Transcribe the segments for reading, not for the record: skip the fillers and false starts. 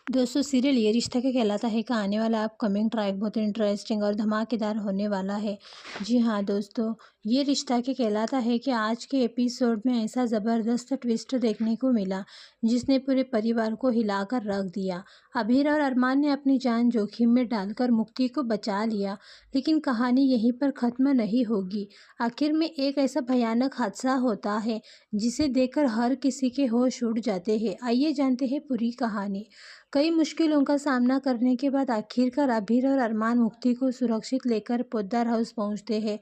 दोस्तों सीरियल ये रिश्ता क्या कहलाता है का आने वाला अपकमिंग ट्रैक बहुत इंटरेस्टिंग और धमाकेदार होने वाला है। जी हाँ दोस्तों, ये रिश्ता क्या कहलाता है कि आज के एपिसोड में ऐसा ज़बरदस्त ट्विस्ट देखने को मिला जिसने पूरे परिवार को हिलाकर रख दिया। अभीर और अरमान ने अपनी जान जोखिम में डालकर मुक्ति को बचा लिया, लेकिन कहानी यहीं पर ख़त्म नहीं होगी। आखिर में एक ऐसा भयानक हादसा होता है जिसे देखकर हर किसी के होश उड़ जाते हैं। आइए जानते हैं पूरी कहानी। कई मुश्किलों का सामना करने के बाद आखिरकार अभीर और अरमान मुक्ति को सुरक्षित लेकर पोद्दार हाउस पहुंचते हैं।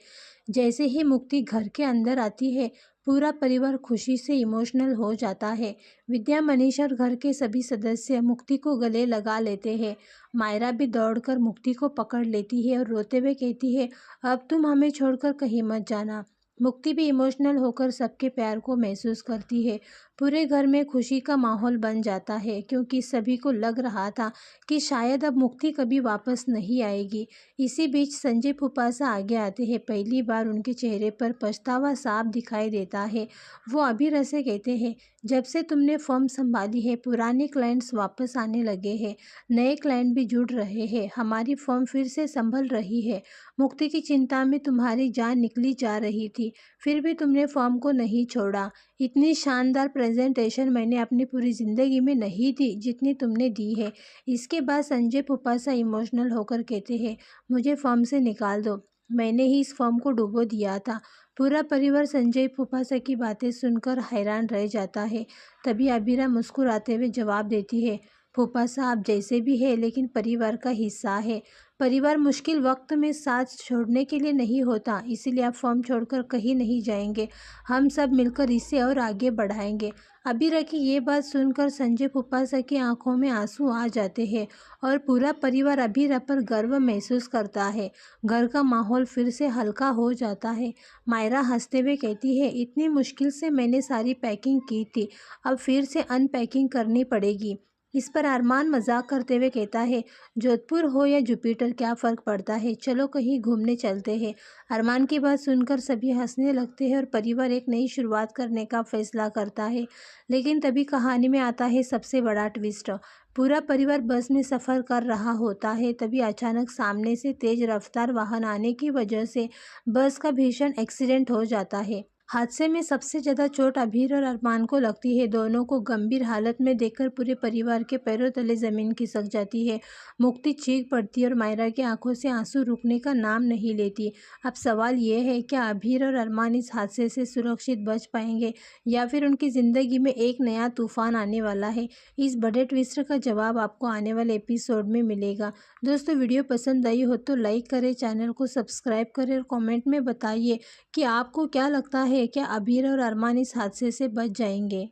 जैसे ही मुक्ति घर के अंदर आती है, पूरा परिवार खुशी से इमोशनल हो जाता है। विद्या, मनीष और घर के सभी सदस्य मुक्ति को गले लगा लेते हैं। मायरा भी दौड़कर मुक्ति को पकड़ लेती है और रोते हुए कहती है, अब तुम हमें छोड़कर कहीं मत जाना। मुक्ति भी इमोशनल होकर सबके प्यार को महसूस करती है। पूरे घर में खुशी का माहौल बन जाता है क्योंकि सभी को लग रहा था कि शायद अब मुक्ति कभी वापस नहीं आएगी। इसी बीच संजय फूफासा आगे आते हैं। पहली बार उनके चेहरे पर पछतावा साफ दिखाई देता है। वो अभीर से कहते हैं, जब से तुमने फर्म संभाली है पुराने क्लाइंट्स वापस आने लगे हैं, नए क्लाइंट भी जुड़ रहे हैं, हमारी फर्म फिर से संभल रही है। मुक्ति की चिंता में तुम्हारी जान निकली जा रही थी, फिर भी तुमने फर्म को नहीं छोड़ा। इतनी शानदार प्रेजेंटेशन मैंने अपनी पूरी ज़िंदगी में नहीं दी जितनी तुमने दी है। इसके बाद संजय फूफासा इमोशनल होकर कहते हैं, मुझे फर्म से निकाल दो, मैंने ही इस फर्म को डुबो दिया था। पूरा परिवार संजय फूफासा की बातें सुनकर हैरान रह जाता है। तभी अबीरा मुस्कुराते हुए जवाब देती है, फूफासा आप जैसे भी है लेकिन परिवार का हिस्सा है। परिवार मुश्किल वक्त में साथ छोड़ने के लिए नहीं होता, इसीलिए आप फर्म छोड़कर कहीं नहीं जाएंगे। हम सब मिलकर इसे और आगे बढ़ाएंगे। अबीरा की ये बात सुनकर संजय फूफासा की आंखों में आंसू आ जाते हैं और पूरा परिवार अबीरा पर गर्व महसूस करता है। घर का माहौल फिर से हल्का हो जाता है। मायरा हंसते हुए कहती है, इतनी मुश्किल से मैंने सारी पैकिंग की थी, अब फिर से अनपैकिंग करनी पड़ेगी। इस पर अरमान मजाक करते हुए कहता है, जोधपुर हो या जुपिटर क्या फ़र्क पड़ता है, चलो कहीं घूमने चलते हैं। अरमान की बात सुनकर सभी हंसने लगते हैं और परिवार एक नई शुरुआत करने का फैसला करता है। लेकिन तभी कहानी में आता है सबसे बड़ा ट्विस्ट। पूरा परिवार बस में सफ़र कर रहा होता है, तभी अचानक सामने से तेज रफ्तार वाहन आने की वजह से बस का भीषण एक्सीडेंट हो जाता है। हादसे में सबसे ज़्यादा चोट अभीर और अरमान को लगती है। दोनों को गंभीर हालत में देखकर पूरे परिवार के पैरों तले ज़मीन खिसक जाती है। मुक्ति चीख पड़ती है और मायरा की आंखों से आंसू रुकने का नाम नहीं लेती। अब सवाल ये है, क्या अभीर और अरमान इस हादसे से सुरक्षित बच पाएंगे या फिर उनकी ज़िंदगी में एक नया तूफान आने वाला है? इस बड़े ट्विस्ट का जवाब आपको आने वाले एपिसोड में मिलेगा। दोस्तों वीडियो पसंद आई हो तो लाइक करें, चैनल को सब्सक्राइब करें और कमेंट में बताइए कि आपको क्या लगता है, क्या अबीर और अरमान इस हादसे से बच जाएंगे।